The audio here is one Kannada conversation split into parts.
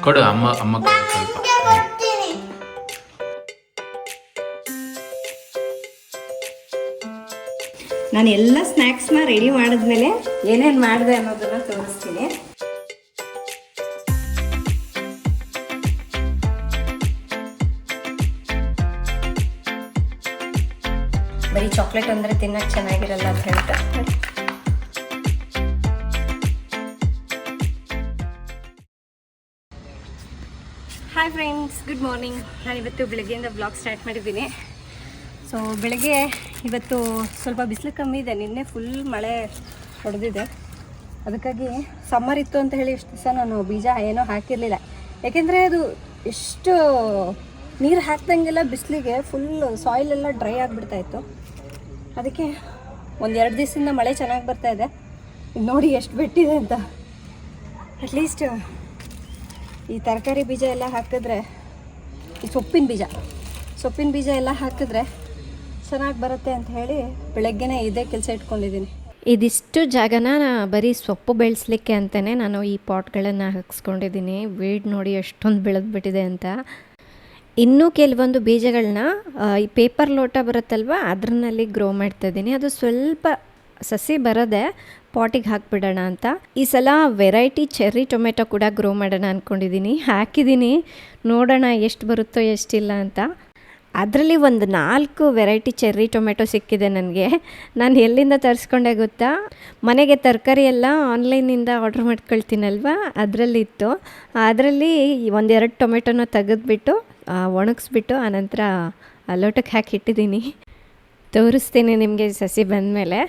ಕೊಡು ಅಮ್ಮ ಕೊಡು ಸ್ವಲ್ಪ. ನಾನು ಎಲ್ಲ ಸ್ನ್ಯಾಕ್ಸ್ನ ರೆಡಿ ಮಾಡಿದ್ಮೇಲೆ ಏನೇನು ಮಾಡಿದೆ ಅನ್ನೋದನ್ನ ತೋರಿಸ್ತೀನಿ. ಬರೀ ಚಾಕ್ಲೇಟ್ ಅಂದರೆ ತಿನ್ನಕ್ಕೆ ಚೆನ್ನಾಗಿರಲ್ಲ ಅಂತ ಹೇಳ್ತಾ ಹಾಯ್ ಫ್ರೆಂಡ್ಸ್, ಗುಡ್ ಮಾರ್ನಿಂಗ್. ನಾನು ಇವತ್ತು ಬೆಳಗ್ಗೆಯಿಂದ ಬ್ಲಾಗ್ ಸ್ಟಾರ್ಟ್ ಮಾಡಿದ್ದೀನಿ. ಸೊ ಬೆಳಗ್ಗೆ ಇವತ್ತು ಸ್ವಲ್ಪ ಬಿಸಿಲು ಕಮ್ಮಿ ಇದೆ. ನಿನ್ನೆ ಫುಲ್ ಮಳೆ ಹೊಡೆದಿದೆ. ಅದಕ್ಕಾಗಿ ಸಮ್ಮರ್ ಇತ್ತು ಅಂತ ಹೇಳಿ ಇಷ್ಟು ದಿವಸ ನಾನು ಬೀಜ ಏನೋ ಹಾಕಿರಲಿಲ್ಲ. ಯಾಕೆಂದರೆ ಅದು ಎಷ್ಟು ನೀರು ಹಾಕ್ದಂಗೆಲ್ಲ ಬಿಸಿಲಿಗೆ ಫುಲ್ ಸಾಯಿಲ್ ಎಲ್ಲ ಡ್ರೈ ಆಗಿಬಿಡ್ತಾಯಿತ್ತು. ಅದಕ್ಕೆ ಒಂದೆರಡು ದಿವಸದಿಂದ ಮಳೆ ಚೆನ್ನಾಗಿ ಬರ್ತಾಯಿದೆ. ನೋಡಿ ಎಷ್ಟು ಬಿಟ್ಟಿದೆ ಅಂತ. ಅಟ್ಲೀಸ್ಟ್ ಈ ತರಕಾರಿ ಬೀಜ ಎಲ್ಲ ಹಾಕಿದ್ರೆ, ಈ ಸೊಪ್ಪಿನ ಬೀಜ ಎಲ್ಲ ಹಾಕಿದ್ರೆ ಚೆನ್ನಾಗಿ ಬರುತ್ತೆ ಅಂತ ಹೇಳಿ ಬೆಳಗ್ಗೆನೇ ಇದೇ ಕೆಲಸ ಇಟ್ಕೊಂಡಿದ್ದೀನಿ. ಇದಿಷ್ಟು ಜಾಗನ ಬರೀ ಸೊಪ್ಪು ಬೆಳೆಸಲಿಕ್ಕೆ ಅಂತಲೇ ನಾನು ಈ ಪಾಟ್ಗಳನ್ನು ಹಾಕ್ಸ್ಕೊಂಡಿದ್ದೀನಿ. ವೀಡ್ ನೋಡಿ ಎಷ್ಟೊಂದು ಬೆಳೆದ್ಬಿಟ್ಟಿದೆ ಅಂತ. ಇನ್ನೂ ಕೆಲವೊಂದು ಬೀಜಗಳನ್ನ ಈ ಪೇಪರ್ ಲೋಟ ಬರುತ್ತಲ್ವ ಅದರಲ್ಲಿ ಗ್ರೋ ಮಾಡ್ತಾಯಿದ್ದೀನಿ. ಅದು ಸ್ವಲ್ಪ ಸಸಿ ಬರದೆ ಪಾಟಿಗೆ ಹಾಕಿಬಿಡೋಣ ಅಂತ. ಈ ಸಲ ವೆರೈಟಿ ಚೆರ್ರಿ ಟೊಮೆಟೊ ಕೂಡ ಗ್ರೋ ಮಾಡೋಣ ಅಂದ್ಕೊಂಡಿದ್ದೀನಿ. ಹಾಕಿದ್ದೀನಿ, ನೋಡೋಣ ಎಷ್ಟು ಬರುತ್ತೋ ಎಷ್ಟಿಲ್ಲ ಅಂತ. ಅದರಲ್ಲಿ ಒಂದು 4 ವೆರೈಟಿ ಚೆರ್ರಿ ಟೊಮೆಟೊ ಸಿಕ್ಕಿದೆ ನನಗೆ. ನಾನು ಎಲ್ಲಿಂದ ತರಿಸ್ಕೊಂಡೆ ಗೊತ್ತಾ? ಮನೆಗೆ ತರಕಾರಿ ಎಲ್ಲ ಆನ್ಲೈನಿಂದ ಆರ್ಡ್ರ್ ಮಾಡ್ಕೊಳ್ತೀನಲ್ವ, ಅದರಲ್ಲಿತ್ತು. ಅದರಲ್ಲಿ 1-2 ಟೊಮೆಟೊನ ತೆಗೆದುಬಿಟ್ಟು ಒಣಗಿಸ್ಬಿಟ್ಟು ಆನಂತರ ಲೋಟಕ್ಕೆ ಹಾಕಿಟ್ಟಿದ್ದೀನಿ. ತೋರಿಸ್ತೀನಿ ನಿಮಗೆ ಸಸಿ ಬಂದಮೇಲೆ.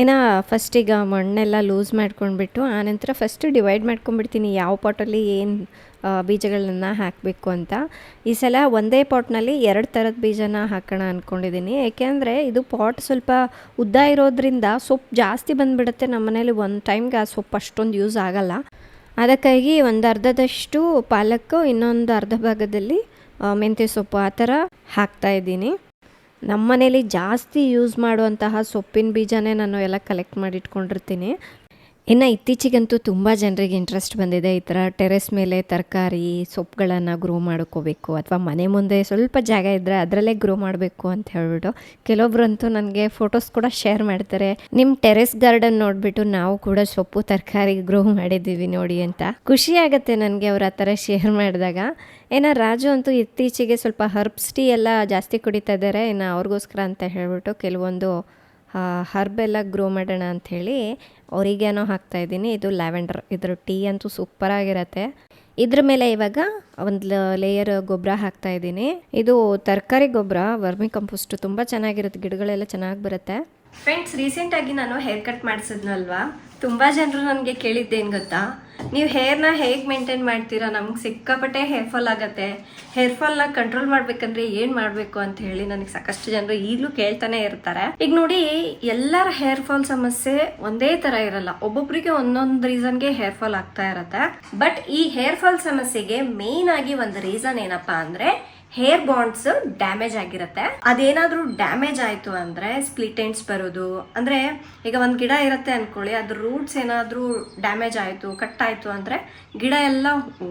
ಏನೋ ಫಸ್ಟಿಗೆ ಮಣ್ಣೆಲ್ಲ ಲೂಸ್ ಮಾಡ್ಕೊಂಡ್ಬಿಟ್ಟು ಆನಂತರ ಫಸ್ಟು ಡಿವೈಡ್ ಮಾಡ್ಕೊಂಡ್ಬಿಡ್ತೀನಿ ಯಾವ ಪಾಟಲ್ಲಿ ಏನು ಬೀಜಗಳನ್ನ ಹಾಕಬೇಕು ಅಂತ. ಈ ಸಲ ಒಂದೇ ಪಾಟ್ನಲ್ಲಿ 2 ಥರದ ಬೀಜನ ಹಾಕೋಣ ಅಂದ್ಕೊಂಡಿದ್ದೀನಿ. ಏಕೆಂದರೆ ಇದು ಪಾಟ್ ಸ್ವಲ್ಪ ಉದ್ದ ಇರೋದ್ರಿಂದ ಸೊಪ್ಪು ಜಾಸ್ತಿ ಬಂದುಬಿಡುತ್ತೆ. ನಮ್ಮ ಮನೇಲಿ ಒಂದು ಟೈಮ್ಗೆ ಆ ಸೊಪ್ಪು ಅಷ್ಟೊಂದು ಯೂಸ್ ಆಗೋಲ್ಲ. ಅದಕ್ಕಾಗಿ ಒಂದು ಅರ್ಧದಷ್ಟು ಪಾಲಕ್ಕು, ಇನ್ನೊಂದು ಅರ್ಧ ಭಾಗದಲ್ಲಿ ಮೆಂತ್ಯ ಸೊಪ್ಪು ಆ ಥರ ಹಾಕ್ತಾಯಿದ್ದೀನಿ. ನಮ್ಮ ಮನೇಲಿ ಜಾಸ್ತಿ ಯೂಸ್ ಮಾಡುವಂತಹ ಸೊಪ್ಪಿನ ಬೀಜನೇ ನಾನು ಎಲ್ಲ ಕಲೆಕ್ಟ್ ಮಾಡಿ ಇಟ್ಕೊಂಡಿರ್ತೀನಿ. ಇನ್ನು ಇತ್ತೀಚೆಗಂತೂ ತುಂಬ ಜನರಿಗೆ ಇಂಟ್ರೆಸ್ಟ್ ಬಂದಿದೆ ಈ ಥರ ಟೆರೆಸ್ ಮೇಲೆ ತರಕಾರಿ ಸೊಪ್ಪುಗಳನ್ನು ಗ್ರೋ ಮಾಡ್ಕೋಬೇಕು, ಅಥವಾ ಮನೆ ಮುಂದೆ ಸ್ವಲ್ಪ ಜಾಗ ಇದ್ದರೆ ಅದರಲ್ಲೇ ಗ್ರೋ ಮಾಡಬೇಕು ಅಂತ ಹೇಳ್ಬಿಟ್ಟು. ಕೆಲವೊಬ್ರಂತೂ ನನಗೆ ಫೋಟೋಸ್ ಕೂಡ ಶೇರ್ ಮಾಡ್ತಾರೆ, ನಿಮ್ಮ ಟೆರೆಸ್ ಗಾರ್ಡನ್ ನೋಡಿಬಿಟ್ಟು ನಾವು ಕೂಡ ಸೊಪ್ಪು ತರಕಾರಿ ಗ್ರೋ ಮಾಡಿದ್ದೀವಿ ನೋಡಿ ಅಂತ. ಖುಷಿ ಆಗುತ್ತೆ ನನಗೆ ಅವ್ರು ಆ ಥರ ಶೇರ್ ಮಾಡಿದಾಗ. ಏನೋ ರಾಜು ಅಂತೂ ಇತ್ತೀಚೆಗೆ ಸ್ವಲ್ಪ ಹರ್ಬ್ಸ್ ಟೀ ಎಲ್ಲ ಜಾಸ್ತಿ ಕುಡಿತಾ ಇದ್ದಾರೆ. ಇನ್ನು ಅವ್ರಿಗೋಸ್ಕರ ಅಂತ ಹೇಳ್ಬಿಟ್ಟು ಕೆಲವೊಂದು ಹರ್ಬೆಲ್ಲ ಗ್ರೋ ಮಾಡೋಣ ಅಂಥೇಳಿ ಅವರಿಗೇನೋ ಹಾಕ್ತಾಯಿದ್ದೀನಿ. ಇದು ಲ್ಯಾವೆಂಡರ್, ಇದ್ರ ಟೀ ಅಂತೂ ಸೂಪರಾಗಿರತ್ತೆ. ಇದ್ರ ಮೇಲೆ ಇವಾಗ ಒಂದು ಲೇಯರ್ ಗೊಬ್ಬರ ಹಾಕ್ತಾಯಿದ್ದೀನಿ. ಇದು ತರಕಾರಿ ಗೊಬ್ಬರ, ವರ್ಮಿ ಕಂಪೋಸ್ಟ್, ತುಂಬ ಚೆನ್ನಾಗಿರುತ್ತೆ, ಗಿಡಗಳೆಲ್ಲ ಚೆನ್ನಾಗಿ ಬರುತ್ತೆ. ಫ್ರೆಂಡ್ಸ್, ರೀಸೆಂಟಾಗಿ ನಾನು ಹೇರ್ ಕಟ್ ಮಾಡಿಸಿದ್ನಲ್ವಾ, ತುಂಬ ಜನರು ನನಗೆ ಕೇಳಿದ್ದೇನು ಗೊತ್ತಾ, ನೀವು ಹೇರ್ನ ಹೇಗೆ ಮೇಂಟೈನ್ ಮಾಡ್ತೀರಾ? ನಮ್ಗೆ ಸಿಕ್ಕಾಪಟ್ಟೆ ಹೇರ್ ಫಾಲ್ ಆಗುತ್ತೆ, ಹೇರ್ ಫಾಲ್ನ ಕಂಟ್ರೋಲ್ ಮಾಡ್ಬೇಕಂದ್ರೆ ಏನು ಮಾಡಬೇಕು ಅಂತ ಹೇಳಿ ನನಗೆ ಸಾಕಷ್ಟು ಜನರು ಈಗಲೂ ಕೇಳ್ತಾನೆ ಇರ್ತಾರೆ. ಈಗ ನೋಡಿ, ಎಲ್ಲರ ಹೇರ್ ಫಾಲ್ ಸಮಸ್ಯೆ ಒಂದೇ ಥರ ಇರಲ್ಲ. ಒಬ್ಬೊಬ್ಬರಿಗೆ ಒಂದೊಂದು ರೀಸನ್ಗೆ ಹೇರ್ ಫಾಲ್ ಆಗ್ತಾ ಇರತ್ತೆ. ಬಟ್ ಈ ಹೇರ್ ಫಾಲ್ ಸಮಸ್ಯೆಗೆ ಮೇನ್ ಆಗಿ ಒಂದು ರೀಸನ್ ಏನಪ್ಪಾ ಅಂದ್ರೆ ಹೇರ್ ಬಾಂಡ್ಸ್ ಡ್ಯಾಮೇಜ್ ಆಗಿರುತ್ತೆ. ಅದೇನಾದ್ರೂ ಡ್ಯಾಮೇಜ್ ಆಯ್ತು ಅಂದ್ರೆ ಸ್ಪ್ಲಿಟ್ ಎಂಡ್ಸ್ ಬರೋದು. ಅಂದ್ರೆ ಈಗ ಒಂದ್ ಗಿಡ ಇರುತ್ತೆ ಅನ್ಕೊಳ್ಳಿ, ಅದ್ರ ರೂಟ್ಸ್ ಏನಾದ್ರೂ ಡ್ಯಾಮೇಜ್ ಆಯ್ತು, ಕಟ್ ಆಯ್ತು ಅಂದ್ರೆ ಗಿಡ ಎಲ್ಲ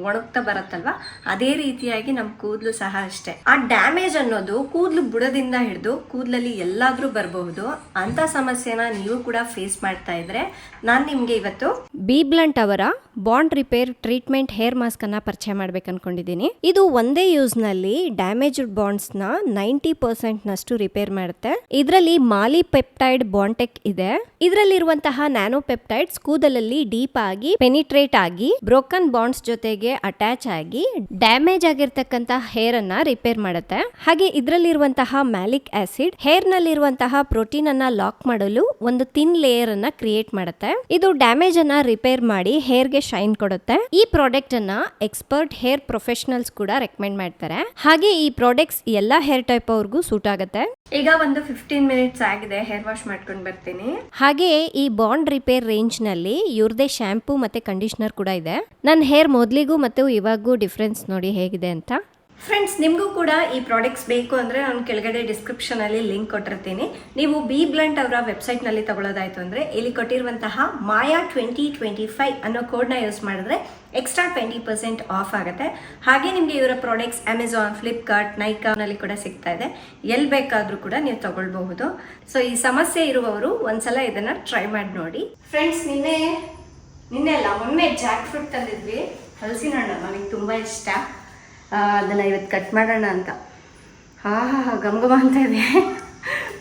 ಒಣಗ್ತಾ ಬರುತ್ತಲ್ವಾ, ಅದೇ ರೀತಿಯಾಗಿ ನಮ್ ಕೂದಲು ಸಹ ಅಷ್ಟೇ. ಆ ಡ್ಯಾಮೇಜ್ ಅನ್ನೋದು ಕೂದಲು ಬುಡದಿಂದ ಹಿಡಿದು ಕೂದಲಲ್ಲಿ ಎಲ್ಲಾದ್ರೂ ಬರಬಹುದು. ಅಂತ ಸಮಸ್ಯೆನ ನೀವು ಕೂಡ ಫೇಸ್ ಮಾಡ್ತಾ ಇದ್ರೆ ನಾನ್ ನಿಮ್ಗೆ ಇವತ್ತು ಬಿ ಬ್ಲಂಟ್ ಅವರ bond repair treatment hair mask ಅನ್ನ ಪರಿಚಯ ಮಾಡ್ಬೇಕು ಅನ್ಕೊಂಡಿದ್ದೀನಿ. ಇದು ಒಂದೇ ಯೂಸ್ ನಲ್ಲಿ ಡ್ಯಾಮೇಜ್ಡ್ ಬಾಂಡ್ಸ್ ನ 90% ನಷ್ಟು ರಿಪೇರ್ ಮಾಡುತ್ತೆ. ಇದರಲ್ಲಿ ಮಾಲಿ ಪೆಪ್ಟೈಡ್ ಬಾಂಟೆಕ್ ಇದೆ. ಇದರಲ್ಲಿರುವಂತಹ ನ್ಯಾನೋ ಪೆಪ್ಟೈಡ್ಸ್ ಕೂದಲಲ್ಲಿ ಡೀಪ್ ಆಗಿ ಪೆನಿಟ್ರೇಟ್ ಆಗಿ ಬ್ರೋಕನ್ ಬಾಂಡ್ಸ್ ಜೊತೆಗೆ ಅಟ್ಯಾಚ್ ಆಗಿ ಡ್ಯಾಮೇಜ್ ಆಗಿರ್ತಕ್ಕಂತ ಹೇರ್ ಅನ್ನ ರಿಪೇರ್ ಮಾಡುತ್ತೆ. ಹಾಗೆ ಇದರಲ್ಲಿರುವಂತಹ ಮ್ಯಾಲಿಕ್ ಆಸಿಡ್ ಹೇರ್ ನಲ್ಲಿರುವಂತಹ ಪ್ರೋಟೀನ್ ಅನ್ನ ಲಾಕ್ ಮಾಡಲು ಒಂದು ಥಿನ್ ಲೇಯರ್ ಅನ್ನ ಕ್ರಿಯೇಟ್ ಮಾಡುತ್ತೆ. ಇದು ಡ್ಯಾಮೇಜ್ ಅನ್ನ ರಿಪೇರ್ ಮಾಡಿ ಹೇರ್ ಗೆ ಶೈನ್ ಕೊಡುತ್ತೆ. ಈ ಪ್ರಾಡಕ್ಟ್ ಅನ್ನ ಎಕ್ಸ್ಪರ್ಟ್ ಹೇರ್ ಪ್ರೊಫೆಷನಲ್ಸ್ ಕೂಡ ರೆಕಮೆಂಡ್ ಮಾಡ್ತಾರೆ. ಹಾಗೆ ಈ ಪ್ರಾಡಕ್ಟ್ಸ್ ಎಲ್ಲಾ ಹೇರ್ ಟೈಪ್ ಅವ್ರಿಗೂ ಸೂಟ್ ಆಗುತ್ತೆ. ಈಗ ಒಂದು 15 ಮಿನಿಟ್ಸ್ ಆಗಿದೆ, ಹೇರ್ ವಾಶ್ ಮಾಡ್ಕೊಂಡು ಬರ್ತೀನಿ. ಹಾಗೆ ಈ ಬಾಂಡ್ ರಿಪೇರ್ ರೇಂಜ್ ನಲ್ಲಿ ಇವ್ರದೇ ಶಾಂಪೂ ಮತ್ತೆ ಕಂಡೀಷನರ್ ಕೂಡ ಇದೆ. ನನ್ನ ಹೇರ್ ಮೊದಲಿಗೂ ಮತ್ತು ಇವಾಗೂ ಡಿಫ್ರೆನ್ಸ್ ನೋಡಿ ಹೇಗಿದೆ ಅಂತ. ಫ್ರೆಂಡ್ಸ್, ನಿಮಗೂ ಕೂಡ ಈ ಪ್ರಾಡಕ್ಟ್ಸ್ ಬೇಕು ಅಂದರೆ ನಾನು ಕೆಳಗಡೆ ಡಿಸ್ಕ್ರಿಪ್ಷನಲ್ಲಿ ಲಿಂಕ್ ಕೊಟ್ಟಿರ್ತೀನಿ. ನೀವು ಬಿ ಬ್ಲಂಟ್ ಅವರ ವೆಬ್ಸೈಟ್ನಲ್ಲಿ ತಗೊಳ್ಳೋದಾಯಿತು ಅಂದರೆ ಇಲ್ಲಿ ಕೊಟ್ಟಿರುವಂತಹ ಮಾಯಾ 2025 ಅನ್ನೋ ಕೋಡ್ನ ಯೂಸ್ ಮಾಡಿದ್ರೆ ಎಕ್ಸ್ಟ್ರಾ 20% ಆಫ್ ಆಗುತ್ತೆ. ಹಾಗೆ ನಿಮಗೆ ಇವರ ಪ್ರಾಡಕ್ಟ್ಸ್ ಅಮೆಝಾನ್, ಫ್ಲಿಪ್ಕಾರ್ಟ್, ನೈಕಾನಲ್ಲಿ ಕೂಡ ಸಿಗ್ತಾ ಇದೆ. ಎಲ್ಲಿ ಬೇಕಾದರೂ ಕೂಡ ನೀವು ತಗೊಳ್ಬಹುದು. ಸೊ ಈ ಸಮಸ್ಯೆ ಇರುವವರು ಒಂದ್ಸಲ ಇದನ್ನು ಟ್ರೈ ಮಾಡಿ ನೋಡಿ. ಫ್ರೆಂಡ್ಸ್, ನಿನ್ನೆ ಅಲ್ಲ ಮೊನ್ನೆ ಜಾಕ್ ಫ್ರೂಟ್ ತಂದಿದ್ವಿ. ಹಲಸಿನ ಹಣ್ಣು ನನಗೆ ತುಂಬ ಇಷ್ಟ. ಅದನ್ನು ಇವತ್ತು ಕಟ್ ಮಾಡೋಣ ಅಂತ. ಘಮ ಅಂತ ಇದೆ,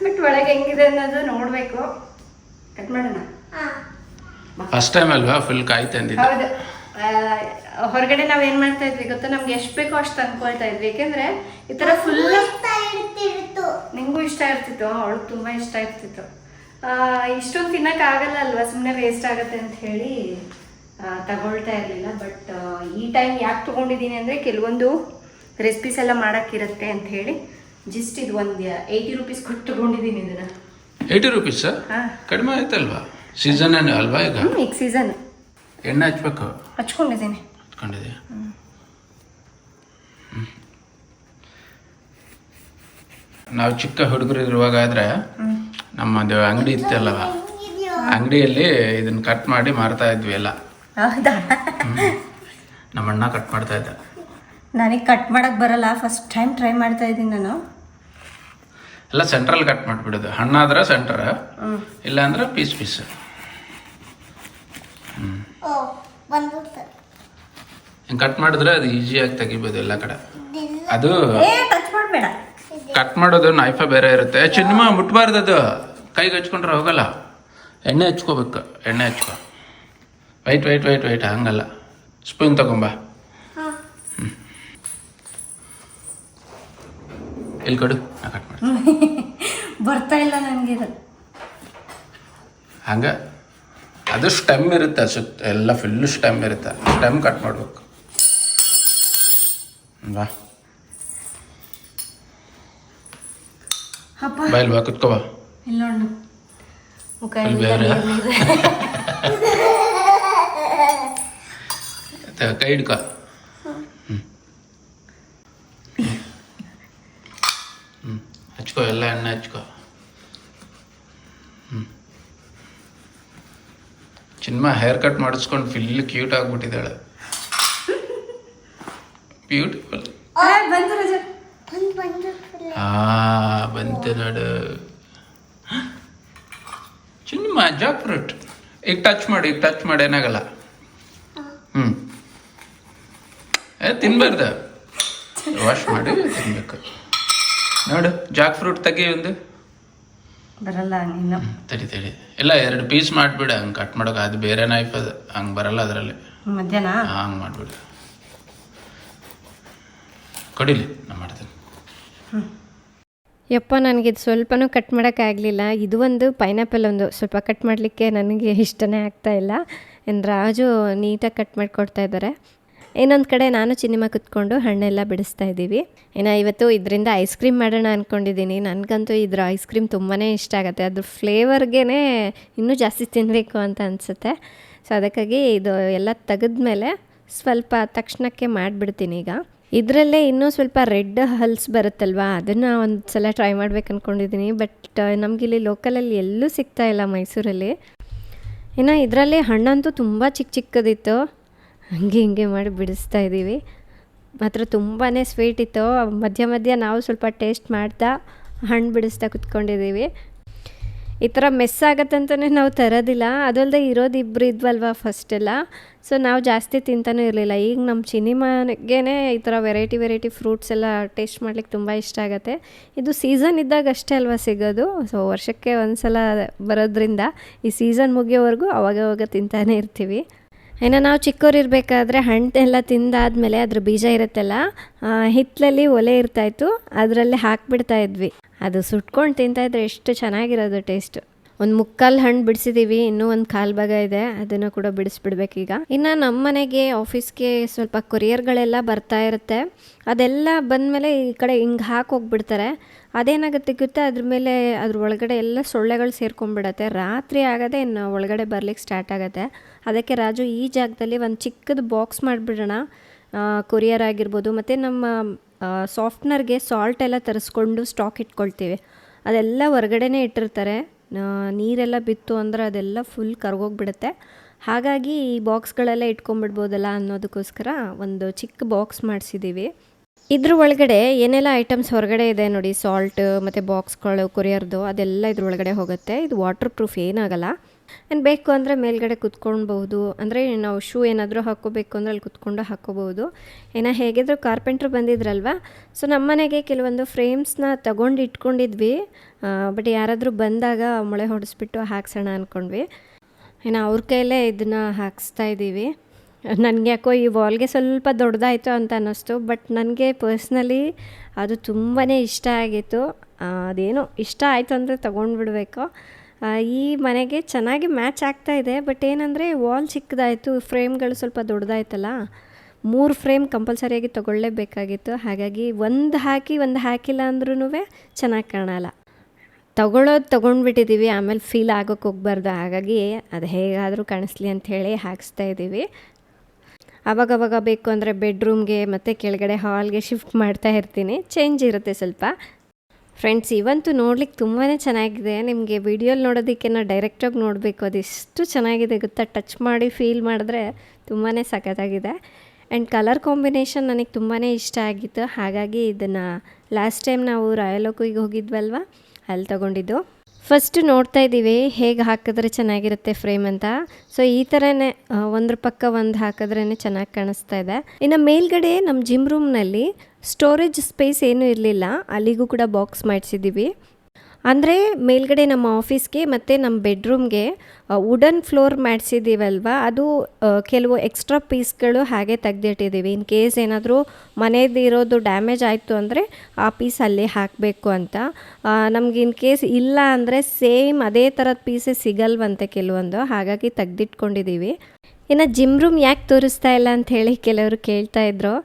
ಬಟ್ ಒಳಗೆ ಹೆಂಗಿದೆ ಅನ್ನೋದು ನೋಡಬೇಕು. ಕಟ್ ಮಾಡೋಣ. ಫಸ್ಟ್ ಟೈಮ್ ಅಲ್ವಾ ಫುಲ್ ಕಾಯಿ ತಂದಿದ್ದೆ. ಹೌದು. ಹೊರಗಡೆ ನಾವೇನು ಮಾಡ್ತಾ ಇದ್ವಿ ಗೊತ್ತಾ, ನಮ್ಗೆ ಎಷ್ಟು ಬೇಕೋ ಅಷ್ಟು ತಂದ್ಕೊಳ್ತಾ ಇದ್ವಿ. ಯಾಕೆಂದ್ರೆ ಈ ಥರ ಫುಲ್ ನಿಂಗೂ ಇಷ್ಟ ಇರ್ತಿತ್ತು, ಅವಳು ತುಂಬ ಇಷ್ಟ ಇರ್ತಿತ್ತು. ಇಷ್ಟೊಂದು ತಿನ್ನೋಕ್ಕಾಗಲ್ಲ ಅಲ್ವಾ, ಸುಮ್ಮನೆ ವೇಸ್ಟ್ ಆಗುತ್ತೆ ಅಂತ ಹೇಳಿ ತಗೊಳ್ತಾ ಇರಲಿಲ್ಲ. ಬಟ್ ಈ ಟೈಮ್ ಯಾಕೆ ತೊಗೊಂಡಿದ್ದೀನಿ ಅಂದರೆ ಕೆಲವೊಂದು ರೆಸಿಪೀಸ್ ಎಲ್ಲ ಮಾಡೋಕ್ಕಿರುತ್ತೆ ಅಂತ ಹೇಳಿ ಜಸ್ಟ್ ಇದು ಒಂದು 80 ರೂಪೀಸ್ ಕೊಟ್ಟು ತೊಗೊಂಡಿದ್ದೀನಿ ಇದನ್ನು. 80 ರೂಪೀಸ್ ಕಡಿಮೆ ಆಯ್ತಲ್ವಾ? ಸೀಸನ್ ಅಲ್ವಾ ಈಗ? ಈಗ ಸೀಸನ್. ಎಣ್ಣೆ ಹಚ್ಬೇಕು. ಹಚ್ಕೊಂಡಿದ್ದೀನಿ. ಹಚ್ಕೊಂಡಿದ್ದೆ. ನಾವು ಚಿಕ್ಕ ಹುಡುಗರು ಇರುವಾಗ ಆದ್ರೆ ನಮ್ಮದು ಅಂಗಡಿ ಇತ್ತಲ್ಲವ, ಅಂಗಡಿಯಲ್ಲಿ ಇದನ್ನ ಕಟ್ ಮಾಡಿ ಮಾರ್ತಾ ಇದ್ವಿ ಎಲ್ಲ. ಹೌದಾ? ನಮ್ಮ ಅಣ್ಣ ಕಟ್ ಮಾಡ್ತಾ ಇದ್ದ. ನನಗೆ ಕಟ್ ಮಾಡಕ್ ಬರಲ್ಲ, ಫಸ್ಟ್ ಟೈಮ್ ಟ್ರೈ ಮಾಡ್ತಾ ಇದ್ದೀನಿ ನಾನು. ಎಲ್ಲ ಸೆಂಟ್ರಲ್ ಕಟ್ ಮಾಡಿಬಿಡೋದು. ಹಣ್ಣಾದ್ರೆ ಸೆಂಟರ್, ಇಲ್ಲ ಅಂದ್ರೆ ಪೀಸ್ ಪೀಸ್. ಹಿಂಗೆ ಕಟ್ ಮಾಡಿದ್ರೆ ಅದು ಈಸಿಯಾಗಿ ತೆಗಿಬೋದು ಎಲ್ಲ ಕಡೆ. ಅದು ಟಚ್ ಮಾಡಬೇಡ. ಕಟ್ ಮಾಡೋದು ನೈಫ ಬೇರೆ ಇರುತ್ತೆ. ಚಿನ್ನಮ್ಮ ಮುಟ್ಬಾರ್ದು, ಅದು ಕೈಗೆ ಹಚ್ಕೊಂಡ್ರೆ ಹೋಗಲ್ಲ. ಎಣ್ಣೆ ಹಚ್ಕೋಬೇಕು. ಎಣ್ಣೆ ಹಚ್ಕೊ. ವೈಟ್ ಹಂಗಲ್ಲ. ಸ್ಪೂನ್ ತಗೊಂಬ. ಇಲ್ಲಿ ಕೊಡು, ನಾ ಕಟ್ ಮಾಡಿ. ಬರ್ತಾ ಇಲ್ಲ ನನಗೆ ಇದು. ಹಂಗೆ ಅದು ಸ್ಟೆಮ್ ಇರುತ್ತೆ, ಸುತ್ತ ಎಲ್ಲ ಫುಲ್ಲು ಸ್ಟೆಮ್ ಇರುತ್ತೆ. ಸ್ಟೆಮ್ ಕಟ್ ಮಾಡ್ಬೇಕು. ಬಾ ಬೈಲ್ ಬಾ, ಕುತ್ಕೋ ಬಾ. ಇಲ್ಲ ನೋಡು, ಮುಖ ಬೇರೆ ಕೈ ಹಿಡ್ಕೊ. ಹಚ್ಕೋ, ಎಲ್ಲ ಎಣ್ಣೆ ಹಚ್ಕೋ. ಚಿನ್ಮ ಹೇರ್ ಕಟ್ ಮಾಡಿಸ್ಕೊಂಡು ಫುಲ್ ಕ್ಯೂಟ್ ಆಗ್ಬಿಟ್ಟಿದ್ದಾಳೆ. ಬ್ಯೂಟಿಫುಲ್. ಬಂತು ನೋಡು ಚಿನ್ಮ. ಜಾಕ್ ಫ್ರೂಟ್ ಈಗ ಟಚ್ ಮಾಡಿ ಏನಾಗಲ್ಲ. ತಿನ್ಬಾರ್ದು, ವಾಶ್ ಮಾಡಿ ತಿನ್ಬೇಕು. ನೋಡು, ಜಾಕ್ ಫ್ರೂಟ್ ತೆಗಿ ಒಂದು. ಬರಲ್ಲ ನೀನು. ತಡಿ ಇಲ್ಲ, 2 ಪೀಸ್ ಮಾಡಿಬಿಡ. ಹಂಗೆ ಕಟ್ ಮಾಡೋಕೆ ಅದು ಬೇರೆ ನೈಫ್, ಅದು ಹಂಗೆ ಬರಲ್ಲ ಅದರಲ್ಲಿ. ಮಧ್ಯಾಹ್ನ ಹಂಗೆ ಮಾಡಿಬಿಡು. ಕೊಡಿಲಿ, ನಾನು ಮಾಡ್ತೀನಿ. ಯಪ್ಪ, ನನಗಿದು ಸ್ವಲ್ಪನೂ ಕಟ್ ಮಾಡೋಕ್ಕಾಗಲಿಲ್ಲ. ಇದು ಒಂದು ಪೈನಾಪಲ್ ಒಂದು ಸ್ವಲ್ಪ ಕಟ್ ಮಾಡಲಿಕ್ಕೆ ನನಗೆ ಇಷ್ಟನೇ ಆಗ್ತಾಯಿಲ್ಲ. ಇನ್ನು ರಾಜು ನೀಟಾಗಿ ಕಟ್ ಮಾಡಿಕೊಡ್ತಾ ಇದ್ದಾರೆ. ಇನ್ನೊಂದು ಕಡೆ ನಾನು ಚಿನ್ನಿಮ ಕುತ್ಕೊಂಡು ಹಣ್ಣೆಲ್ಲ ಬಿಡಿಸ್ತಾ ಇದ್ದೀವಿ. ಇನ್ನು ಇವತ್ತು ಇದರಿಂದ ಐಸ್ ಕ್ರೀಮ್ ಮಾಡೋಣ ಅಂದ್ಕೊಂಡಿದ್ದೀನಿ. ನನಗಂತೂ ಇದ್ರ ಐಸ್ ಕ್ರೀಮ್ ತುಂಬಾ ಇಷ್ಟ ಆಗುತ್ತೆ. ಅದ್ರ ಫ್ಲೇವರ್ಗೇ ಇನ್ನೂ ಜಾಸ್ತಿ ತಿನ್ನಬೇಕು ಅಂತ ಅನಿಸುತ್ತೆ. ಸೊ ಅದಕ್ಕಾಗಿ ಇದು ಎಲ್ಲ ತೆಗೆದ್ಮೇಲೆ ಸ್ವಲ್ಪ ತಕ್ಷಣಕ್ಕೆ ಮಾಡಿಬಿಡ್ತೀನಿ. ಈಗ ಇದರಲ್ಲೇ ಇನ್ನೂ ಸ್ವಲ್ಪ ರೆಡ್ ಹಲ್ಸ್ ಬರುತ್ತಲ್ವ, ಅದನ್ನು ಒಂದು ಸಲ ಟ್ರೈ ಮಾಡ್ಬೇಕು ಅಂದ್ಕೊಂಡಿದ್ದೀನಿ. ಬಟ್ ನಮಗಿಲ್ಲಿ ಲೋಕಲಲ್ಲಿ ಎಲ್ಲೂ ಸಿಗ್ತಾಯಿಲ್ಲ ಮೈಸೂರಲ್ಲಿ. ಇನ್ನು ಇದರಲ್ಲಿ ಹಣ್ಣಂತೂ ತುಂಬ ಚಿಕ್ಕದಿತ್ತು. ಹಿಂಗೆ ಮಾಡಿ ಬಿಡಿಸ್ತಾ ಇದ್ದೀವಿ. ಮಾತ್ರ ತುಂಬಾ ಸ್ವೀಟ್ ಇತ್ತು. ಮಧ್ಯ ನಾವು ಸ್ವಲ್ಪ ಟೇಸ್ಟ್ ಮಾಡ್ತಾ ಹಣ್ಣು ಬಿಡಿಸ್ತಾ ಕುತ್ಕೊಂಡಿದ್ದೀವಿ. ಈ ಥರ ಮೆಸ್ ಆಗತ್ತಂತಲೇ ನಾವು ತರೋದಿಲ್ಲ. ಅದಲ್ಲದೆ ಇರೋದು ಇಬ್ಬರು ಇದ್ವಲ್ವ ಫಸ್ಟೆಲ್ಲ, ಸೊ ನಾವು ಜಾಸ್ತಿ ತಿಂತಾನೂ ಇರಲಿಲ್ಲ. ಈಗ ನಮ್ಮ ಚಿನಿಮಾಗೇ ಈ ಥರ ವೆರೈಟಿ ಫ್ರೂಟ್ಸ್ ಎಲ್ಲ ಟೇಸ್ಟ್ ಮಾಡ್ಲಿಕ್ಕೆ ತುಂಬ ಇಷ್ಟ ಆಗುತ್ತೆ. ಇದು ಸೀಸನ್ ಇದ್ದಾಗ ಅಷ್ಟೇ ಅಲ್ವಾ ಸಿಗೋದು. ಸೊ ವರ್ಷಕ್ಕೆ ಒಂದು ಸಲ ಬರೋದ್ರಿಂದ ಈ ಸೀಸನ್ ಮುಗಿಯೋವರೆಗೂ ಅವಾಗವಾಗ ತಿಂತಾನೇ ಇರ್ತೀವಿ. ಇನ್ನು ನಾವು ಚಿಕ್ಕವರಿರಬೇಕಾದ್ರೆ ಹಣ್ಣೆಲ್ಲ ತಿಂದಾದ್ಮೇಲೆ ಅದ್ರ ಬೀಜ ಇರುತ್ತಲ್ಲ, ಹಿತ್ತಲಲ್ಲಿ ಒಲೆ ಇರ್ತಾಯಿತ್ತು, ಅದರಲ್ಲಿ ಹಾಕಿಬಿಡ್ತಾ ಇದ್ವಿ. ಅದು ಸುಟ್ಕೊಂಡು ತಿಂತಾಯಿದ್ರೆ ಎಷ್ಟು ಚೆನ್ನಾಗಿರೋದು ಟೇಸ್ಟ್. ಒಂದು 3/4 ಹಣ್ಣು ಬಿಡಿಸಿದ್ದೀವಿ, ಇನ್ನೂ ಒಂದು 1/4 ಭಾಗ ಇದೆ, ಅದನ್ನು ಕೂಡ ಬಿಡಿಸ್ಬಿಡ್ಬೇಕೀಗ. ಇನ್ನು ನಮ್ಮ ಮನೆಗೆ ಆಫೀಸ್ಗೆ ಸ್ವಲ್ಪ ಕೊರಿಯರ್ಗಳೆಲ್ಲ ಬರ್ತಾ ಇರುತ್ತೆ. ಅದೆಲ್ಲ ಬಂದಮೇಲೆ ಈ ಕಡೆ ಹಿಂಗೆ ಹಾಕೋಗ್ಬಿಡ್ತಾರೆ. ಅದೇನಾಗುತ್ತೆ ಗೊತ್ತಾ, ಅದ್ರ ಮೇಲೆ ಅದ್ರ ಒಳಗಡೆ ಎಲ್ಲ ಸೊಳ್ಳೆಗಳು ಸೇರ್ಕೊಂಡ್ಬಿಡತ್ತೆ. ರಾತ್ರಿ ಆಗದೆ ಇನ್ನು ಒಳಗಡೆ ಬರ್ಲಿಕ್ಕೆ ಸ್ಟಾರ್ಟ್ ಆಗುತ್ತೆ. ಅದಕ್ಕೆ ರಾಜು ಈ ಜಾಗದಲ್ಲಿ ಒಂದು ಚಿಕ್ಕದು ಬಾಕ್ಸ್ ಮಾಡಿಬಿಡೋಣ, ಕೊರಿಯರ್ ಆಗಿರ್ಬೋದು. ಮತ್ತು ನಮ್ಮ ಸಾಫ್ಟ್ನರ್ಗೆ ಸಾಲ್ಟ್ ಎಲ್ಲ ತರಿಸ್ಕೊಂಡು ಸ್ಟಾಕ್ ಇಟ್ಕೊಳ್ತೀವಿ, ಅದೆಲ್ಲ ಹೊರಗಡೆನೇ ಇಟ್ಟಿರ್ತಾರೆ. ನೀರೆಲ್ಲ ಬಿತ್ತು ಅಂದರೆ ಅದೆಲ್ಲ ಫುಲ್ ಕರ್ಗೋಗ್ಬಿಡುತ್ತೆ. ಹಾಗಾಗಿ ಈ ಬಾಕ್ಸ್ಗಳೆಲ್ಲ ಇಟ್ಕೊಂಡ್ಬಿಡ್ಬೋದಲ್ಲ ಅನ್ನೋದಕ್ಕೋಸ್ಕರ ಒಂದು ಚಿಕ್ಕ ಬಾಕ್ಸ್ ಮಾಡಿಸಿದ್ದೀವಿ. ಇದ್ರ ಒಳಗಡೆ ಏನೆಲ್ಲ ಐಟಮ್ಸ್ ಹೊರಗಡೆ ಇದೆ ನೋಡಿ, ಸಾಲ್ಟ್ ಮತ್ತು ಬಾಕ್ಸ್ಗಳು ಕೊರಿಯರ್ದು ಅದೆಲ್ಲ ಇದ್ರೊಳಗಡೆ ಹೋಗುತ್ತೆ. ಇದು ವಾಟರ್ ಪ್ರೂಫ್ ಏನಾಗಲ್ಲ. ಆ್ಯಂಡ್ ಬೇಕು ಅಂದರೆ ಮೇಲ್ಗಡೆ ಕುತ್ಕೊಳ್ಬಹುದು, ಅಂದರೆ ನಾವು ಶೂ ಏನಾದರೂ ಹಾಕ್ಕೋಬೇಕು ಅಂದರೆ ಅಲ್ಲಿ ಕುತ್ಕೊಂಡು ಹಾಕ್ಕೋಬೋದು. ಹೇಗಿದ್ರು ಕಾರ್ಪೆಂಟ್ರ್ ಬಂದಿದ್ರಲ್ವ, ಸೊ ನಮ್ಮನೆಗೆ ಕೆಲವೊಂದು ಫ್ರೇಮ್ಸ್ನ ತಗೊಂಡು ಇಟ್ಕೊಂಡಿದ್ವಿ. ಬಟ್ ಯಾರಾದರೂ ಬಂದಾಗ ಮೊಳೆ ಹೊಡೆಸ್ಬಿಟ್ಟು ಹಾಕ್ಸೋಣ ಅಂದ್ಕೊಂಡ್ವಿ. ಅವ್ರ ಕೈಯಲ್ಲೇ ಇದನ್ನು ಹಾಕಿಸ್ತಾ ಇದ್ದೀವಿ. ನನಗೆ ಯಾಕೋ ಈ ವಾಲ್ಗೆ ಸ್ವಲ್ಪ ದೊಡ್ಡದಾಯಿತು ಅಂತ ಅನ್ನಿಸ್ತು, ಬಟ್ ನನಗೆ ಪರ್ಸ್ನಲಿ ಅದು ತುಂಬಾ ಇಷ್ಟ ಆಗಿತ್ತು. ಅದೇನೋ ಇಷ್ಟ ಆಯಿತು ಅಂದರೆ ತೊಗೊಂಡ್ಬಿಡ್ಬೇಕು. ಈ ಮನೆಗೆ ಚೆನ್ನಾಗಿ ಮ್ಯಾಚ್ ಆಗ್ತಾಯಿದೆ. ಬಟ್ ಏನಂದರೆ ವಾಲ್ ಚಿಕ್ಕದಾಯಿತು, ಫ್ರೇಮ್ಗಳು ಸ್ವಲ್ಪ ದೊಡ್ಡದಾಯ್ತಲ್ಲ, 3 ಫ್ರೇಮ್ ಕಂಪಲ್ಸರಿಯಾಗಿ ತೊಗೊಳ್ಳೇಬೇಕಾಗಿತ್ತು. ಹಾಗಾಗಿ ಒಂದು ಹಾಕಿ ಒಂದು ಹಾಕಿಲ್ಲ ಅಂದ್ರೂ ಚೆನ್ನಾಗಿ ಕಾಣಲ್ಲ. ತೊಗೊಂಡ್ಬಿಟ್ಟಿದ್ದೀವಿ, ಆಮೇಲೆ ಫೀಲ್ ಆಗೋಕ್ಕೆ ಹೋಗ್ಬಾರ್ದು. ಹಾಗಾಗಿ ಅದು ಹೇಗಾದರೂ ಕಾಣಿಸ್ಲಿ ಅಂಥೇಳಿ ಹಾಕಿಸ್ತಾ ಇದ್ದೀವಿ. ಆವಾಗವಾಗ ಬೇಕು ಅಂದರೆ ಬೆಡ್ರೂಮ್ಗೆ ಮತ್ತು ಕೆಳಗಡೆ ಹಾಲ್ಗೆ ಶಿಫ್ಟ್ ಮಾಡ್ತಾ ಇರ್ತೀನಿ, ಚೇಂಜ್ ಇರುತ್ತೆ ಸ್ವಲ್ಪ. ಫ್ರೆಂಡ್ಸ್, ಇವಂತೂ ನೋಡ್ಲಿಕ್ಕೆ ತುಂಬಾ ಚೆನ್ನಾಗಿದೆ. ನಿಮಗೆ ವಿಡಿಯೋಲಿ ನೋಡೋದಕ್ಕೆ ಡೈರೆಕ್ಟಾಗಿ ನೋಡಬೇಕು, ಅದೆಷ್ಟು ಚೆನ್ನಾಗಿದೆ ಗೊತ್ತಾ. ಟಚ್ ಮಾಡಿ ಫೀಲ್ ಮಾಡಿದ್ರೆ ತುಂಬಾ ಸಖತ್ತಾಗಿದೆ. ಆ್ಯಂಡ್ ಕಲರ್ ಕಾಂಬಿನೇಷನ್ ನನಗೆ ತುಂಬಾ ಇಷ್ಟ ಆಗಿತ್ತು. ಹಾಗಾಗಿ ಇದನ್ನು ಲಾಸ್ಟ್ ಟೈಮ್ ನಾವು ರಾಯಲ್ ಓಕಿಗೆ ಹೋಗಿದ್ವಲ್ವ, ಅಲ್ಲಿ ತೊಗೊಂಡಿದ್ದು. ಫಸ್ಟು ನೋಡ್ತಾ ಇದ್ದೀವಿ ಹೇಗೆ ಹಾಕಿದ್ರೆ ಚೆನ್ನಾಗಿರುತ್ತೆ ಫ್ರೇಮ್ ಅಂತ. ಸೊ ಈ ಥರನೇ ಒಂದ್ರ ಪಕ್ಕ ಒಂದು ಹಾಕಿದ್ರೇ ಚೆನ್ನಾಗಿ ಕಾಣಿಸ್ತಾ ಇದೆ. ಇನ್ನು ಮೇಲ್ಗಡೆ ನಮ್ಮ ಜಿಮ್ ರೂಮ್ನಲ್ಲಿ ಸ್ಟೋರೇಜ್ ಸ್ಪೇಸ್ ಏನೂ ಇರಲಿಲ್ಲ, ಅಲ್ಲಿಗೂ ಕೂಡ ಬಾಕ್ಸ್ ಮಾಡಿಸಿದ್ದೀವಿ. ಅಂದರೆ ಮೇಲ್ಗಡೆ ನಮ್ಮ ಆಫೀಸ್ಗೆ ಮತ್ತು ನಮ್ಮ ಬೆಡ್ರೂಮ್ಗೆ ವುಡನ್ ಫ್ಲೋರ್ ಮಾಡಿಸಿದ್ದೀವಲ್ವ, ಅದು ಕೆಲವು ಎಕ್ಸ್ಟ್ರಾ ಪೀಸ್ಗಳು ಹಾಗೆ ತೆಗೆದಿಟ್ಟಿದ್ದೀವಿ. ಇನ್ ಕೇಸ್ ಏನಾದರೂ ಮನೆಯದು ಇರೋದು ಡ್ಯಾಮೇಜ್ ಆಯಿತು ಅಂದರೆ ಆ ಪೀಸ್ ಅಲ್ಲಿ ಹಾಕಬೇಕು ಅಂತ. ನಮ್ಗೆ ಇನ್ ಕೇಸ್ ಇಲ್ಲ ಅಂದರೆ ಸೇಮ್ ಅದೇ ಥರದ ಪೀಸೇ ಸಿಗಲ್ವಂತೆ ಕೆಲವೊಂದು, ಹಾಗಾಗಿ ತೆಗೆದಿಟ್ಕೊಂಡಿದ್ದೀವಿ. ಇನ್ನು ಜಿಮ್ ರೂಮ್ ಯಾಕೆ ತೋರಿಸ್ತಾ ಇಲ್ಲ ಅಂಥೇಳಿ ಕೆಲವರು ಕೇಳ್ತಾಯಿದ್ರು.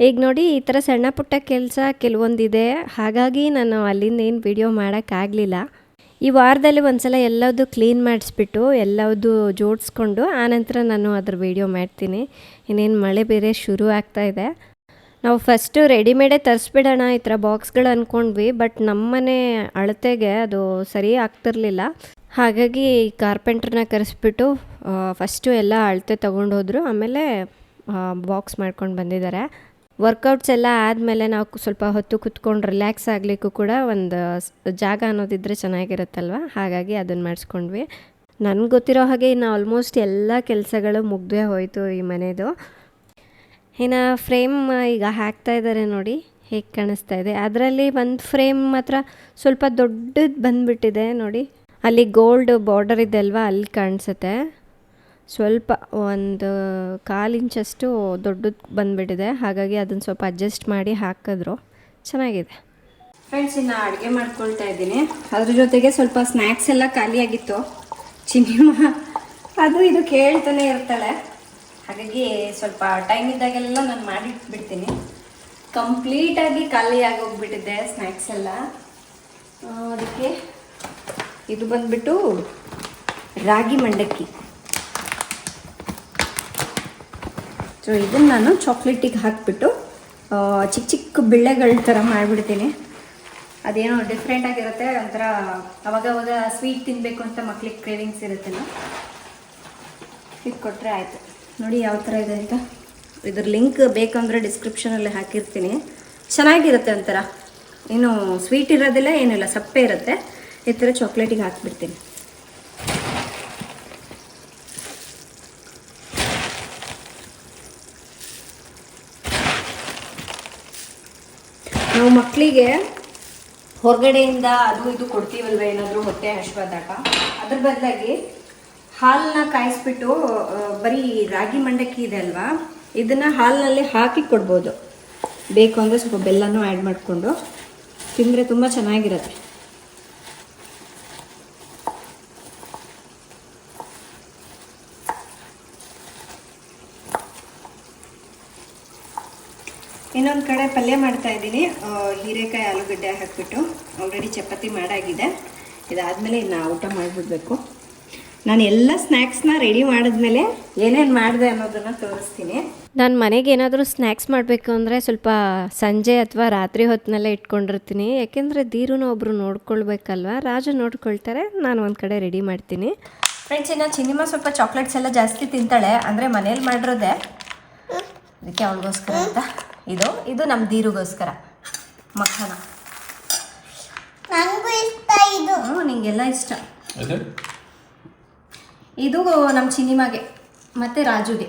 ಈಗ ನೋಡಿ, ಈ ಥರ ಸಣ್ಣ ಪುಟ್ಟ ಕೆಲಸ ಕೆಲವೊಂದಿದೆ, ಹಾಗಾಗಿ ನಾನು ಅಲ್ಲಿಂದ ಏನು ವಿಡಿಯೋ ಮಾಡೋಕ್ಕಾಗಲಿಲ್ಲ. ಈ ವಾರದಲ್ಲಿ ಒಂದ್ಸಲ ಎಲ್ಲದೂ ಕ್ಲೀನ್ ಮಾಡಿಸ್ಬಿಟ್ಟು ಎಲ್ಲದೂ ಜೋಡಿಸ್ಕೊಂಡು ಆನಂತರ ನಾನು ಅದ್ರ ವಿಡಿಯೋ ಮಾಡ್ತೀನಿ. ಇನ್ನೇನು ಮಳೆ ಬೇರೆ ಶುರು ಆಗ್ತಾ ಇದೆ. ನಾವು ಫಸ್ಟು ರೆಡಿಮೇಡೇ ತರಿಸ್ಬಿಡೋಣ ಈ ಥರ ಬಾಕ್ಸ್ಗಳು ಅಂದ್ಕೊಂಡ್ವಿ, ಬಟ್ ನಮ್ಮನೆ ಅಳತೆಗೆ ಅದು ಸರಿ ಆಗ್ತಿರ್ಲಿಲ್ಲ. ಹಾಗಾಗಿ ಕಾರ್ಪೆಂಟ್ರನ್ನ ಕರೆಸ್ಬಿಟ್ಟು ಫಸ್ಟು ಎಲ್ಲ ಅಳತೆ ತೊಗೊಂಡೋದ್ರು, ಆಮೇಲೆ ಬಾಕ್ಸ್ ಮಾಡ್ಕೊಂಡು ಬಂದಿದ್ದಾರೆ. ವರ್ಕೌಟ್ಸ್ ಎಲ್ಲ ಆದಮೇಲೆ ನಾವು ಸ್ವಲ್ಪ ಹೊತ್ತು ಕುತ್ಕೊಂಡು ರಿಲ್ಯಾಕ್ಸ್ ಆಗಲಿಕ್ಕೂ ಕೂಡ ಒಂದು ಜಾಗ ಅನ್ನೋದಿದ್ದರೆ ಚೆನ್ನಾಗಿರುತ್ತಲ್ವ, ಹಾಗಾಗಿ ಅದನ್ನು ಮಾಡಿಸ್ಕೊಂಡ್ವಿ. ನನಗೆ ಗೊತ್ತಿರೋ ಹಾಗೆ ಇನ್ನು ಆಲ್ಮೋಸ್ಟ್ ಎಲ್ಲ ಕೆಲಸಗಳು ಮುಗ್ದೇ ಹೋಯಿತು ಈ ಮನೆಯದು. ಇನ್ನು ಫ್ರೇಮ್ ಈಗ ಹಾಕ್ತಾ ಇದ್ದಾರೆ ನೋಡಿ ಹೇಗೆ ಕಾಣಿಸ್ತಾ ಇದೆ. ಅದರಲ್ಲಿ ಒಂದು ಫ್ರೇಮ್ ಮಾತ್ರ ಸ್ವಲ್ಪ ದೊಡ್ಡದು ಬಂದುಬಿಟ್ಟಿದೆ ನೋಡಿ, ಅಲ್ಲಿ ಗೋಲ್ಡ್ ಬಾರ್ಡರ್ ಇದೆ ಅಲ್ವಾ, ಅಲ್ಲಿ ಕಾಣಿಸುತ್ತೆ. ಸ್ವಲ್ಪ ಒಂದು 1/4 ಇಂಚಷ್ಟು ದೊಡ್ಡದು ಬಂದುಬಿಟ್ಟಿದೆ, ಹಾಗಾಗಿ ಅದನ್ನು ಸ್ವಲ್ಪ ಅಡ್ಜಸ್ಟ್ ಮಾಡಿ ಹಾಕಿದ್ರು ಚೆನ್ನಾಗಿದೆ. ಫ್ರೆಂಡ್ಸ್, ಇನ್ನು ಅಡುಗೆ ಮಾಡ್ಕೊಳ್ತಾ ಇದ್ದೀನಿ. ಅದ್ರ ಜೊತೆಗೆ ಸ್ವಲ್ಪ ಸ್ನ್ಯಾಕ್ಸ್ ಎಲ್ಲ ಖಾಲಿಯಾಗಿತ್ತು. ಚಿನ್ನಿಮ್ಮ ಅದು ಇದು ಕೇಳ್ತಾನೆ ಇರ್ತಾಳೆ, ಹಾಗಾಗಿ ಸ್ವಲ್ಪ ಟೈಮ್ ಇದ್ದಾಗೆಲ್ಲ ನಾನು ಮಾಡಿಟ್ಬಿಡ್ತೀನಿ. ಕಂಪ್ಲೀಟಾಗಿ ಖಾಲಿ ಆಗೋಗ್ಬಿಟ್ಟಿದೆ ಸ್ನ್ಯಾಕ್ಸ್ ಎಲ್ಲ. ಅದಕ್ಕೆ ಇದು ಬಂದ್ಬಿಟ್ಟು ರಾಗಿ ಮಂಡಕ್ಕಿ. ಸೊ ಇದನ್ನು ನಾನು ಚಾಕ್ಲೇಟಿಗೆ ಹಾಕಿಬಿಟ್ಟು ಚಿಕ್ಕ ಚಿಕ್ಕ ಬಿಳ್ಳೆಗಳ ಥರ ಮಾಡಿಬಿಡ್ತೀನಿ. ಅದೇನೋ ಡಿಫ್ರೆಂಟಾಗಿರುತ್ತೆ, ಒಂಥರ ಅವಾಗವಾಗ ಸ್ವೀಟ್ ತಿನ್ನಬೇಕು ಅಂತ ಮಕ್ಳಿಗೆ ಕ್ರೇವಿಂಗ್ಸ್ ಇರುತ್ತಲ್ಲ, ಇದು ಕೊಟ್ಟರೆ ಆಯಿತು. ನೋಡಿ ಯಾವ ಥರ ಇದೆ ಅಂತ. ಇದ್ರ ಲಿಂಕ್ ಬೇಕಂದರೆ ಡಿಸ್ಕ್ರಿಪ್ಷನಲ್ಲಿ ಹಾಕಿರ್ತೀನಿ. ಚೆನ್ನಾಗಿರುತ್ತೆ, ಒಂಥರ ಏನು ಸ್ವೀಟ್ ಇರೋದಿಲ್ಲ, ಏನಿಲ್ಲ, ಸಪ್ಪೆ ಇರುತ್ತೆ. ಈ ಥರ ಚಾಕ್ಲೇಟಿಗೆ ಹಾಕಿಬಿಡ್ತೀನಿ. ನಾವು ಮಕ್ಕಳಿಗೆ ಹೊರಗಡೆಯಿಂದ ಅದು ಇದು ಕೊಡ್ತೀವಲ್ವ, ಏನಾದರೂ ಹೊಟ್ಟೆ ಹಶ್ವಾದಾಗ, ಅದ್ರ ಬದಲಾಗಿ ಹಾಲನ್ನ ಕಾಯಿಸ್ಬಿಟ್ಟು ಬರೀ ರಾಗಿ ಮಂಡಕ್ಕಿ ಇದೆ ಅಲ್ವಾ, ಇದನ್ನು ಹಾಲಿನಲ್ಲಿ ಹಾಕಿ ಕೊಡ್ಬೋದು. ಬೇಕು ಅಂದರೆ ಸ್ವಲ್ಪ ಬೆಲ್ಲನೂ ಆ್ಯಡ್ ಮಾಡಿಕೊಂಡು ತಿಂದರೆ ತುಂಬ ಚೆನ್ನಾಗಿರುತ್ತೆ. ಇನ್ನೊಂದು ಕಡೆ ಪಲ್ಯ ಮಾಡ್ತಾ ಇದ್ದೀನಿ. ಹೀರೆಕಾಯಿ ಆಲೂಗಡ್ಡೆ ಹಾಕಿಬಿಟ್ಟು ಆಲ್ರೆಡಿ ಚಪಾತಿ ಮಾಡಾಗಿದೆ. ಇದಾದಮೇಲೆ ಇನ್ನು ಊಟ ಮಾಡಿಬಿಡ್ಬೇಕು. ನಾನು ಎಲ್ಲ ಸ್ನ್ಯಾಕ್ಸ್ನ ರೆಡಿ ಮಾಡಿದ್ಮೇಲೆ ಏನೇನು ಮಾಡಿದೆ ಅನ್ನೋದನ್ನು ತೋರಿಸ್ತೀನಿ. ನಾನು ಮನೆಗೆ ಏನಾದರೂ ಸ್ನ್ಯಾಕ್ಸ್ ಮಾಡಬೇಕು ಅಂದರೆ ಸ್ವಲ್ಪ ಸಂಜೆ ಅಥವಾ ರಾತ್ರಿ ಹೊತ್ತಿನಲ್ಲೇ ಇಟ್ಕೊಂಡಿರ್ತೀನಿ. ಯಾಕೆಂದರೆ ಧೀರುನ ಒಬ್ಬರು ನೋಡ್ಕೊಳ್ಬೇಕಲ್ವ, ರಾಜು ನೋಡ್ಕೊಳ್ತಾರೆ, ನಾನು ಒಂದು ಕಡೆ ರೆಡಿ ಮಾಡ್ತೀನಿ. ಫ್ರೆಂಡ್ಸ್, ಇನ್ನು ಚಿನ್ನಿಮ್ಮ ಸ್ವಲ್ಪ ಚಾಕ್ಲೇಟ್ಸ್ ಎಲ್ಲ ಜಾಸ್ತಿ ತಿಂತಾಳೆ, ಅಂದರೆ ಮನೇಲಿ ಮಾಡಿರೋದೆ, ಅದಕ್ಕೆ ಅವಳಿಗೋಸ್ಕರ ಅಂತ. ಇದು ನಮ್ಮ ಧೀರುಗೋಸ್ಕರ ಮಖಾನ. ನನಗೂ ಇಷ್ಟ ಇದು. ನಿಂಗೆಲ್ಲ ಇಷ್ಟ. ಇದು ನಮ್ಮ ಚಿನ್ನಿಮಗೆ ಮತ್ತು ರಾಜುಗೆ.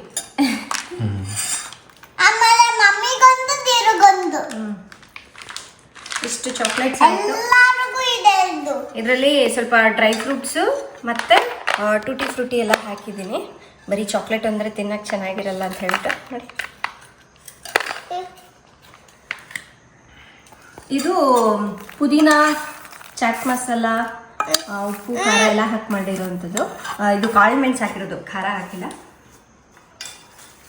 ಆಮೇಲೆ ಮಮ್ಮಿಗೊಂದು ಧೀರುಗೊಂದು. ಇಷ್ಟು ಚಾಕ್ಲೇಟ್ಸ್ ಆಯಿತು. ಎಲ್ಲರಿಗೂ ಇದೆ ಇದು. ಇದರಲ್ಲಿ ಸ್ವಲ್ಪ ಡ್ರೈ ಫ್ರೂಟ್ಸು ಮತ್ತು ಟೂಟಿ ಫ್ರೂಟಿ ಎಲ್ಲ ಹಾಕಿದ್ದೀನಿ. ಬರೀ ಚಾಕ್ಲೇಟ್ ಅಂದರೆ ತಿನ್ನೋಕ್ಕೆ ಚೆನ್ನಾಗಿರಲ್ಲ ಅಂತ ಹೇಳ್ಬಿಟ್ಟು ನೋಡಿ. ಇದು ಪುದೀನ, ಚಾಟ್ ಮಸಾಲ, ಉಪ್ಪು ಖಾರ ಎಲ್ಲ ಹಾಕಿ ಮಾಡಿರೋವಂಥದ್ದು. ಇದು ಕಾಳು ಮೆಣಸು ಹಾಕಿರೋದು, ಖಾರ ಹಾಕಿಲ್ಲ.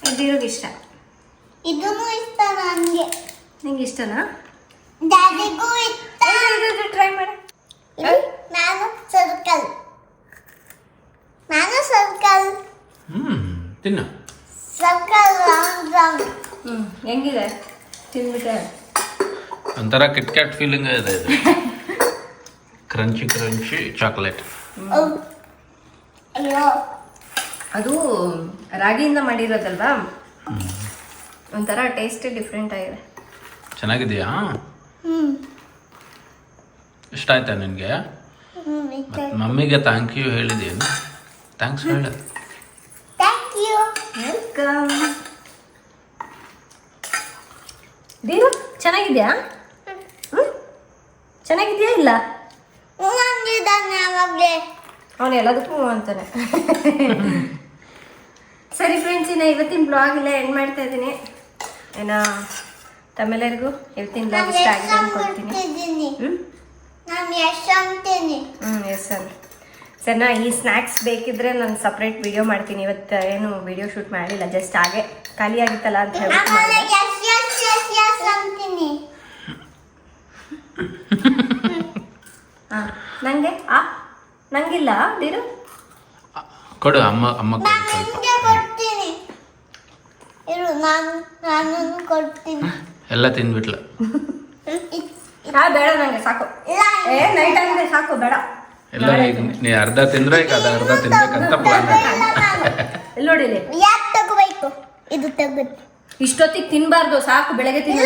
ಇದಿರೋದು ಇಷ್ಟ. ಇದೂ ಇಷ್ಟ ನನಗೆ. ನಿಂಗೆ ಇಷ್ಟನಾ? ಡ್ಯಾಡಿಗೂ ಇಷ್ಟ. ಟ್ರೈ ಮಾಡ. ನಾನು ಸರ್ಕಲ್. ತಿನ್ನ. Circle round round. ಹೆಂಗಿದೆ ತಿನ್ಬಿಟ್ಟೆ? ಒಂಥರ ಕಿಟ್ಕ್ಯಾಟ್ ಫೀಲಿಂಗ್ ಇದೆ ಇದು. Crunchy chocolate. ಅಯ್ಯೋ, ಅದು ರಾಗಿಯಿಂದ ಮಾಡಿರೋದಲ್ವಾ, ಒಂಥರ ಟೇಸ್ಟೇ ಡಿಫ್ರೆಂಟ್ ಆಗಿದೆ. ಚೆನ್ನಾಗಿದೆಯಾ? ಇಷ್ಟ ಆಯ್ತಾ ನಿನಗೆ? ಮಮ್ಮಿಗೆ ಥ್ಯಾಂಕ್ ಯು ಹೇಳಿದೆಯೇನು? ಥ್ಯಾಂಕ್ಸ್ ಹೇಳ. Thank you. ವೆಲ್ಕಮ್. ದೀರು ಚೆನ್ನಾಗಿದ್ಯಾ? ಚೆನ್ನಾಗಿದ್ಯಾ ಇಲ್ಲ? ನಂದಿದ್ದಾನೆ ಯಾವಾಗಲೇ. ಅವನು ಎಲ್ಲದಕ್ಕೂ ಅಂತಾನೆ. ಸರಿ ಫ್ರೆಂಡ್ಸ್, ಇನ್ನು ಇವತ್ತಿನ ಬ್ಲಾಗ್ ಇಲ್ಲ ಎಂಡ್ ಮಾಡ್ತಾ ಇದ್ದೀನಿ. ಏನೋ ತಮ್ಮೆಲ್ಲರಿಗೂ ಇವತ್ತಿನ ಬ್ಲಾಗ್ ಇಷ್ಟ ಆಗಿದೆ ಅನ್ಕೊಳ್ತೀನಿ. ನಾನು ಎಷ್ಟು ಅಂತೀನಿ. Yes sir. ಸರಿನಾ, ಈ ಸ್ನ್ಯಾಕ್ಸ್ ಬೇಕಿದ್ರೆ ನಾನು ಸಪ್ರೇಟ್ ವಿಡಿಯೋ ಮಾಡ್ತೀನಿ. ಇವತ್ತು ಏನು ವಿಡಿಯೋ ಶೂಟ್ ಮಾಡಿಲ್ಲ, ಜಸ್ಟ್ ಹಾಗೆ ಖಾಲಿ ಆಗಿತ್ತಲ್ಲ ಅಂತ ಹೇಳ್ಬಿಟ್ಟು ಆಮೇಲೆ ಮಾಡಿದೆ. ಎಸ್ ಅಂತೀನಿ. ಹಾಂ, ನನಗೆ ನಂಗಿಲ್ಲ ದೀರು. ಕೊಡು ಅಮ್ಮ ಸ್ವಲ್ಪ. ನಿಮಗೆ ಕೊಡ್ತೀನಿ ಇರು. ನಾನು ಕೊಡ್ತೀನಿ. ಎಲ್ಲ ತಿಂದ್ಬಿಟ್ಲ. ಬೇಡ ನಂಗೆ ಸಾಕು. ನೈಟ್ ಆಗಿದೆ ಸಾಕು, ಬೇಡ. ಎಲ್ಲ ಈಗ ನೀ ಅರ್ಧ ತಿಂದ್ರೆ ಈಗ ಅದು ಅರ್ಧ ತಿನ್ಬೇಕಂತ ಪ್ಲಾನ್. ಇಲ್ಲಿ ನೋಡಿ, ಇಲ್ಲಿ ಯಾಕೆ ತಗೋಬೇಕು? ಇದು ತೆಗೆದು ಇಷ್ಟೊತ್ತಿಗೆ ತಿನ್ಬಾರ್ದು, ಸಾಕು. ಬೆಳಗ್ಗೆ ತಿನ್ನ.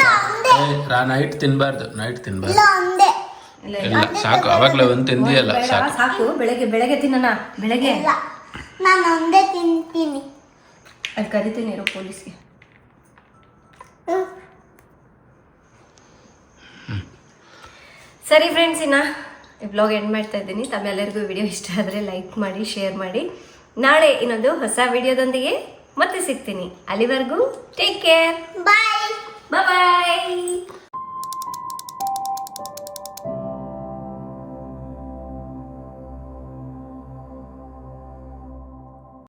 ನೈಟ್ ತಿನ್ಬಾರ್ದು, ನೈಟ್ ತಿನ್ಬಾರ್ದು. ಇಲ್ಲ ಒಂದೇ. ಇಲ್ಲ ಸಾಕು, ಅವಾಗ್ಲೇ ಒಂದು ತಿಂದಿಯಲ್ಲ ಸಾಕು. ಸಾಕು, ಬೆಳಗ್ಗೆ ತಿನ್ನೋಣ. ಬೆಳಗ್ಗೆ ಇಲ್ಲ, ನಾನು ಒಂದೇ ತಿಂತೀನಿ. ಅಲ್ಲಿ ಕರಿತೀನಿ ಇರೋ ಪೊಲೀಸ್ಗೆ. ಸರಿ ಫ್ರೆಂಡ್ಸ್, ಇನ್ನು ಈ ಬ್ಲಾಗ್ ಎಂಡ್ ಮಾಡ್ತಾ ಇದ್ದೀನಿ. ತಮ್ಮೆಲ್ಲರಿಗೂ ವಿಡಿಯೋ ಇಷ್ಟ ಆದರೆ ಲೈಕ್ ಮಾಡಿ, ಶೇರ್ ಮಾಡಿ. ನಾಳೆ ಇನ್ನೊಂದು ಹೊಸ ವಿಡಿಯೋದೊಂದಿಗೆ ಮತ್ತೆ ಸಿಗ್ತೀನಿ. ಅಲ್ಲಿವರೆಗೂ ಟೇಕ್ ಕೇರ್. ಬಾಯ್. ಬಾಯ್.